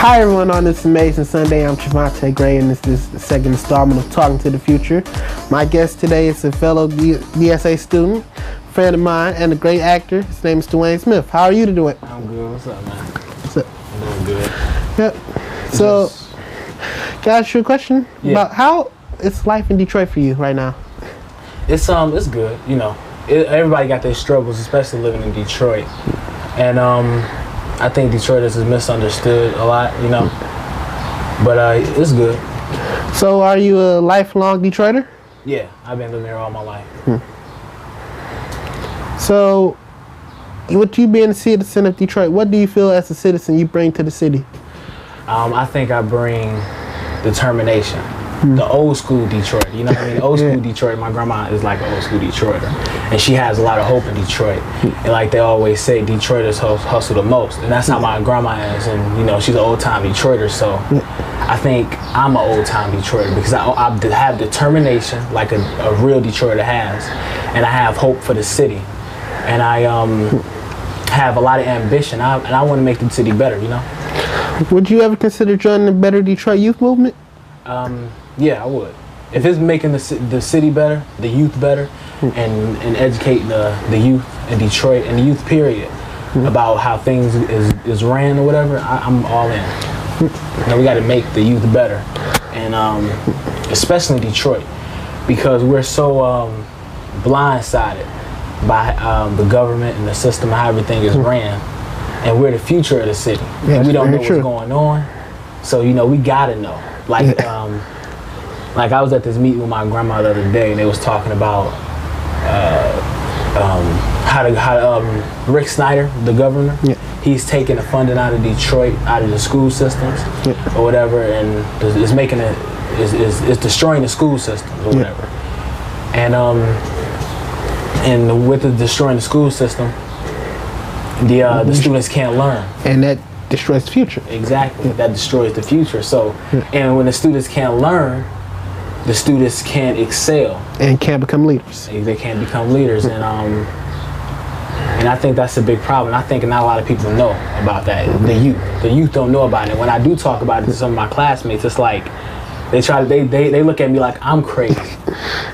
Hi everyone, on this amazing Sunday, I'm Jovante Gray, and this is the second installment of Talking to the Future. My guest today is a fellow DSA student, friend of mine, and a great actor. His name is Duane Smith. How are you doing? I'm good. What's up, man? What's up? I'm doing good. Yep. So, can I ask you a question about how is life in Detroit for you right now? It's good. You know, everybody got their struggles, especially living in Detroit, and I think Detroit is misunderstood a lot, you know, but it's good. So are you a lifelong Detroiter? Yeah, I've been living here all my life. So, with you being a citizen of Detroit, what do you feel as a citizen you bring to the city? I think I bring determination. The old school Detroit, you know what I mean? Old school Detroit, my grandma is like an old school Detroiter. And she has a lot of hope in Detroit. And like they always say, Detroiters hustle the most. And that's how my grandma is. And you know, she's an old time Detroiter. So I think I'm an old time Detroiter because I have determination like a real Detroiter has. And I have hope for the city. And I have a lot of ambition. And I want to make the city better, you know? Would you ever consider joining the Better Detroit Youth Movement? Yeah, I would. If it's making the city better, the youth better, and educating the youth in Detroit and the youth period about how things is ran or whatever, I'm all in. You know, we got to make the youth better, and especially in Detroit, because we're so blindsided by the government and the system, how everything is ran, and we're the future of the city. Yeah, we don't know what's going on, so you know we gotta know. Like I was at this meeting with my grandma the other day, and they was talking about how Rick Snyder, the governor, he's taking the funding out of Detroit, out of the school systems or whatever, and is making it is destroying the school systems or whatever. And with the destroying the school system, the students can't learn. And that destroys the future. Exactly, that destroys the future. So, and when the students can't learn, the students can't excel and can't become leaders. They can't become leaders, and I think that's a big problem. I think not a lot of people know about that. The youth don't know about it. When I do talk about it to some of my classmates, it's like they look at me like I'm crazy,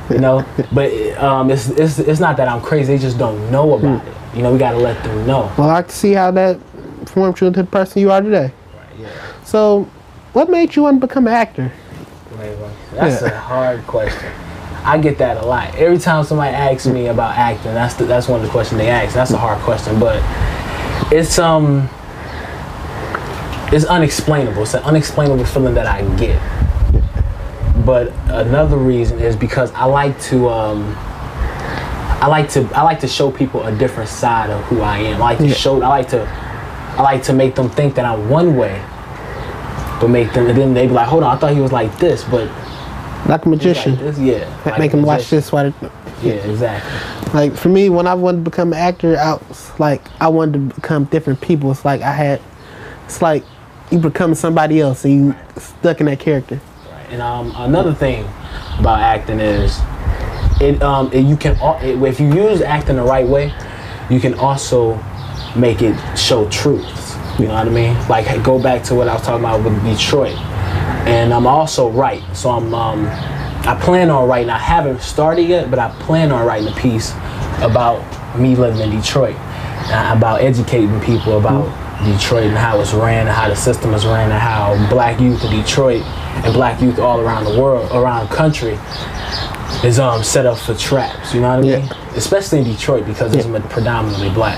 you know. But it's not that I'm crazy. They just don't know about it. You know, we got to let them know. Well, I can see how that formed you into the person you are today. Right, yeah. So, what made you want to become an actor? That's a hard question. I get that a lot. Every time somebody asks me about acting, that's one of the questions they ask. That's a hard question, but it's unexplainable. It's an unexplainable feeling that I get. But another reason is because I like to show people a different side of who I am. I like to make them think that I'm one way, but and then they be like, hold on, I thought he was like this, but like a magician. Like this, like make them watch this. Yeah, exactly. Like for me, when I wanted to become an actor, I wanted to become different people. It's like you become somebody else and you stuck in that character. Right. And another thing about acting is if you use acting the right way, you can also make it show truths. You know what I mean? Like go back to what I was talking about with Detroit. And I'm also write. So I plan on writing. I haven't started yet, but I plan on writing a piece about me living in Detroit, about educating people about Detroit and how it's ran, and how the system is ran, and how black youth in Detroit and black youth all around the world, around the country, is set up for traps. You know what I mean? Especially in Detroit because it's predominantly black.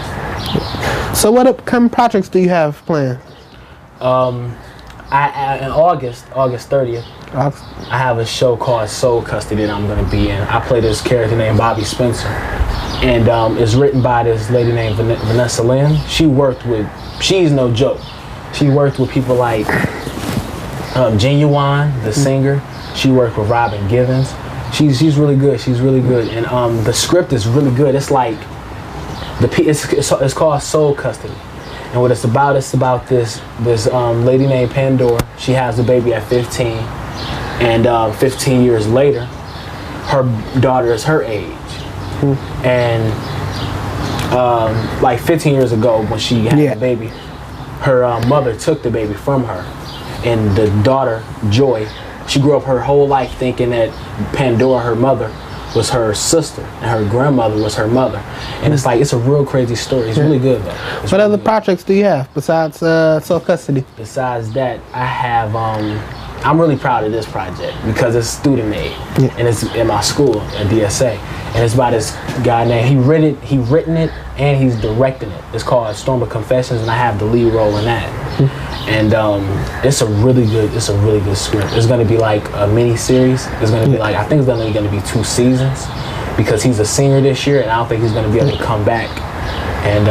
So what upcoming projects do you have planned? In August 30th, I have a show called Soul Custody that I'm going to be in. I play this character named Bobby Spencer, and it's written by this lady named Vanessa Lynn. She's no joke. She worked with people like Genuine, the singer. She worked with Robin Givens. She's really good. She's really good, and the script is really good. It's like it's called Soul Custody. And what it's about this lady named Pandora. She has a baby at 15, and 15 years later, her daughter is her age. And like 15 years ago when she had the baby, her mother took the baby from her, and the daughter Joy, she grew up her whole life thinking that Pandora, her mother, was her sister, and her grandmother was her mother. And it's like, it's a real crazy story. It's really good though. What really other projects do you have besides Sole Custody? Besides that, I have, I'm really proud of this project because it's student made, and it's in my school at DSA, and it's by this guy named, he written it and he's directing it. It's called Storm of Confessions, and I have the lead role in that. And it's a really good script. It's gonna be like a mini series. It's gonna be like, I think it's only gonna be 2 seasons because he's a senior this year, and I don't think he's gonna be able to come back and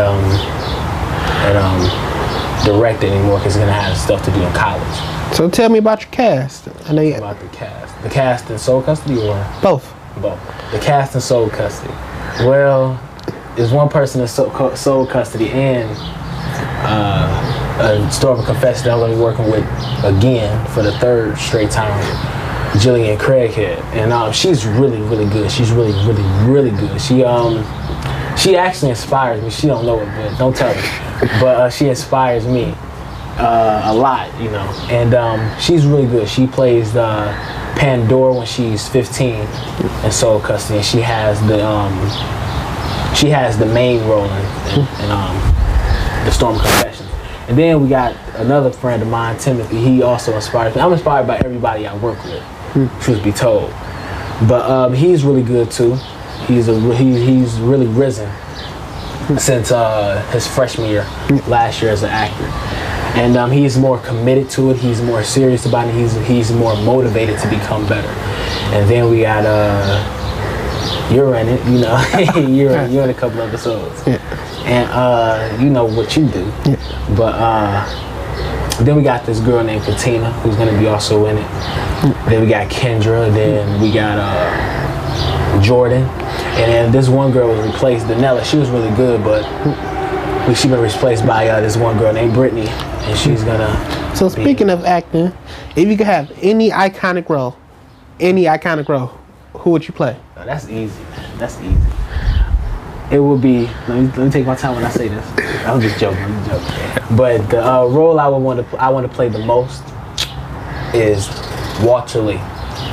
direct it anymore because he's gonna have stuff to do in college. So tell me about your cast. I know about the cast. The cast in Sole Custody or both? Both. The cast in Sole Custody. Well, there's one person in Sole Custody and a Storm of Confession that I'm going to be working with again for the 3rd straight time, Jillian Craighead, and she's really good. She's really good. She actually inspires me. She don't know it, but don't tell her. But she inspires me a lot, you know. And she's really good. She plays Pandora when she's 15 in Sole Custody, and she has the main role in the Storm of Confessions. And then we got another friend of mine, Timothy. He also inspires me. I'm inspired by everybody I work with, truth be told. But he's really good too. He's really risen since his freshman year, last year as an actor. And he's more committed to it. He's more serious about it. He's more motivated to become better. And then we got you're in it, you know. you're in a couple episodes. And you know what you do. But then we got this girl named Katina who's gonna be also in it. Then we got Kendra. Then we got Jordan. And then this one girl was replaced, Danella. She was really good, but she's been replaced by this one girl named Brittany, and she's gonna. So speaking of acting, if you could have any iconic role, who would you play? Oh, that's easy, man. That's easy. It would be. Let me take my time when I say this. I'm just joking. But the role I want to play the most is Walter Lee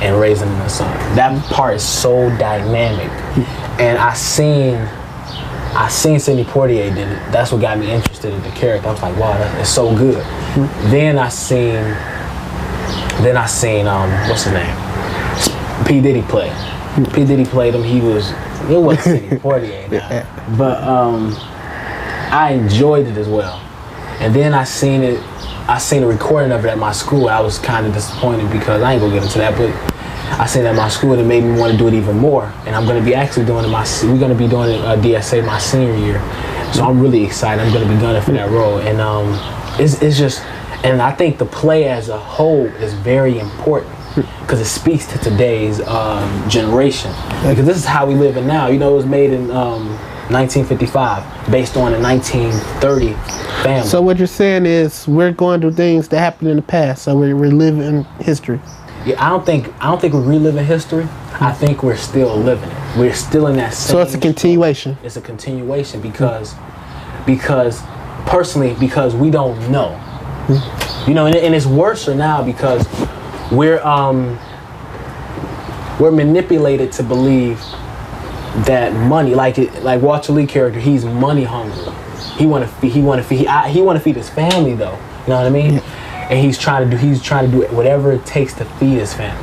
in Raisin in the Sun. That part is so dynamic, and I seen Sidney Poitier did it. That's what got me interested in the character. I was like, wow, it's so good. Then I seen what's his name? P. Diddy play. P. Diddy played him. It wasn't Sidney Poitier now. But I enjoyed it as well. And then I seen a recording of it at my school. I was kind of disappointed because I ain't gonna get into that, but I seen it at my school and it made me want to do it even more. And I'm gonna be actually doing it we're gonna be doing it DSA my senior year. So I'm really excited. I'm gonna be gunning for that role. And it's just, and I think the play as a whole is very important because it speaks to today's generation. Because this is how we live in now. You know, it was made in 1955, based on a 1930 family. So what you're saying is we're going through things that happened in the past, so we're living history. Yeah, I don't think we're reliving history. I think we're still living it. We're still in that same. So it's a continuation. It's a continuation because personally, because we don't know. You know, and it's worse now because we're manipulated to believe that money, like Walter Lee character, he's money hungry. He want to feed his family though. You know what I mean? And he's trying to do whatever it takes to feed his family.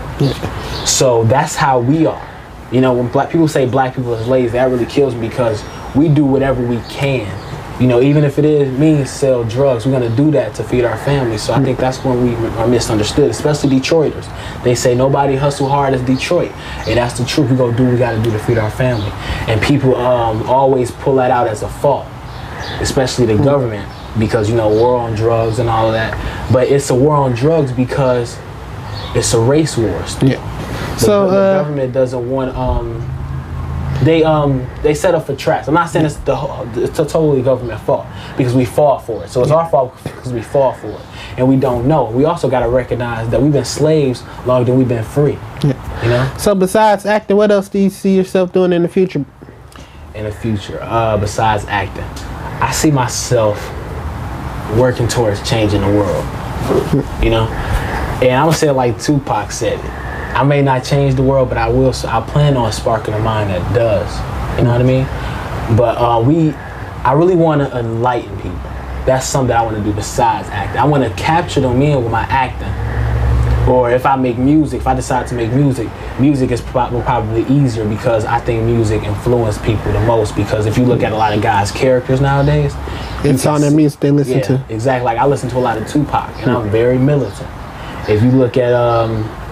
So that's how we are. You know, when black people say black people is lazy, that really kills me because we do whatever we can. You know, even if it means sell drugs, we're gonna do that to feed our families. So I think that's when we are misunderstood, especially Detroiters. They say nobody hustle hard as Detroit, and that's the truth. We gonna do what we gotta do to feed our family, and people always pull that out as a fault, especially the government, because you know war on drugs and all of that. But it's a war on drugs because it's a race war. Yeah. So the government doesn't want they set up for traps. I'm not saying it's totally government fault because we fall for it. So it's our fault because we fall for it, and we don't know. We also got to recognize that we've been slaves longer than we've been free. You know. So besides acting, what else do you see yourself doing in the future? In the future, besides acting, I see myself working towards changing the world. You know, and I'm gonna say it like Tupac said it. I may not change the world, but I will. I plan on sparking a mind that does. You know what I mean? But I really want to enlighten people. That's something I want to do besides acting. I want to capture them in with my acting. Or if I make music, if I decide to make music, music is probably easier because I think music influences people the most. Because if you look at a lot of guys' characters nowadays, it's on their music they listen to. Exactly. Like I listen to a lot of Tupac, and I'm very militant. If you look at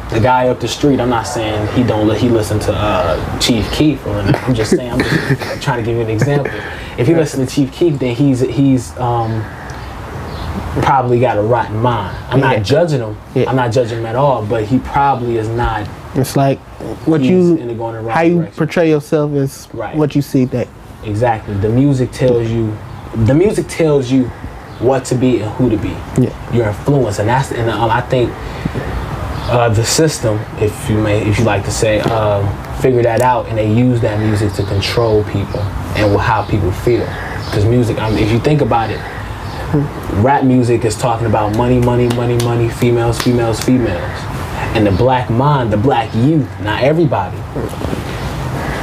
the guy up the street, I'm not saying he listen to Chief Keef, or I'm just saying, I'm just trying to give you an example. If you listen to Chief Keef, then he's probably got a rotten mind. I'm not judging him. I'm not judging him at all, but he probably is not. It's like how you portray yourself is what you see that. Exactly. The music tells you what to be and who to be. Yeah. Your influence, and I think the system, if you like to say, figure that out, and they use that music to control people and how people feel. Because music, if you think about it, rap music is talking about money, money, money, money, females, females, females. And the black mind, the black youth, not everybody,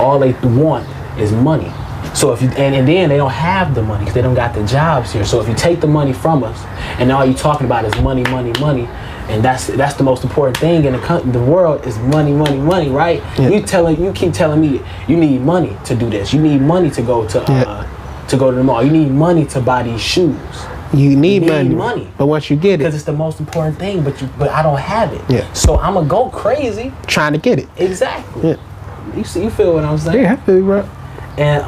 all they want is money. So if you, and then they don't have the money because they don't got the jobs here. So if you take the money from us and all you're talking about is money, money, money, and that's the most important thing in the world is money, money, money, right? Yeah. You keep telling me you need money to do this. You need money to go to the mall. You need money to buy these shoes. You need money. But once you get it, because it's the most important thing, but I don't have it. Yeah. So I'm gonna go crazy trying to get it. Exactly. Yeah. You feel what I'm saying? Yeah, I feel you, bro. And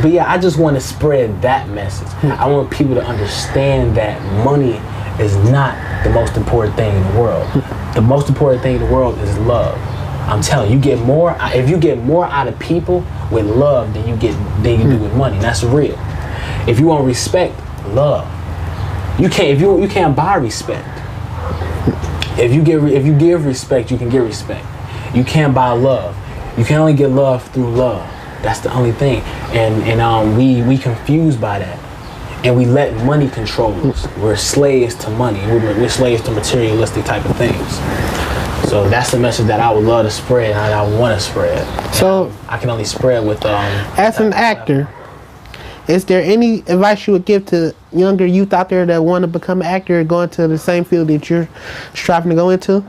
but yeah, I just want to spread that message. I want people to understand that money is not the most important thing in the world. The most important thing in the world is love. I'm telling you, if you get more out of people with love than you do with money. That's real. If you want respect, love. You can't buy respect. If you give respect, you can get respect. You can't buy love. You can only get love through love. That's the only thing. And we confused by that. And we let money control us. We're slaves to money. We're slaves to materialistic type of things. So that's the message that I would love to spread, and I want to spread. So I can only spread with as an actor, is there any advice you would give to younger youth out there that want to become an actor or go into the same field that you're striving to go into?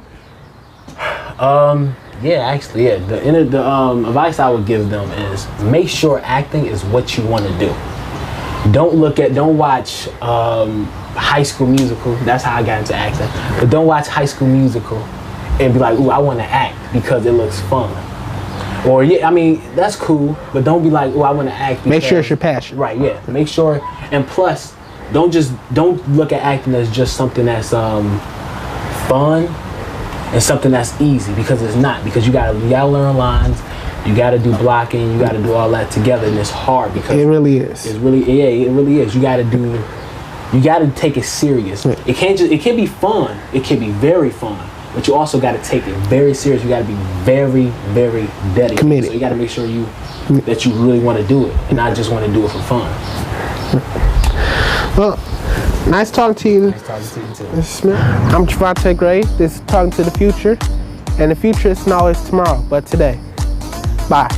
Yeah, actually, yeah. The advice I would give them is make sure acting is what you want to do. Don't watch High School Musical. That's how I got into acting. But don't watch High School Musical and be like, ooh, I want to act because it looks fun. Or yeah, I mean, that's cool, but don't be like, oh, I want to act because, make sure it's your passion. Right, yeah. Make sure, and plus, don't look at acting as just something that's fun and something that's easy, because it's not. Because you gotta learn lines, you gotta do blocking, you gotta do all that together, and it's hard because it really is. It really is. You gotta take it serious. Yeah. It can be fun. It can be very fun. But you also got to take it very serious. You got to be very, very dedicated. Committed. So you got to make sure that you really want to do it and not just want to do it for fun. Well, nice talking to you. Nice talking to you too. I'm Jovante Gray. This is Talking to the Future. And the future isn't always tomorrow, but today. Bye.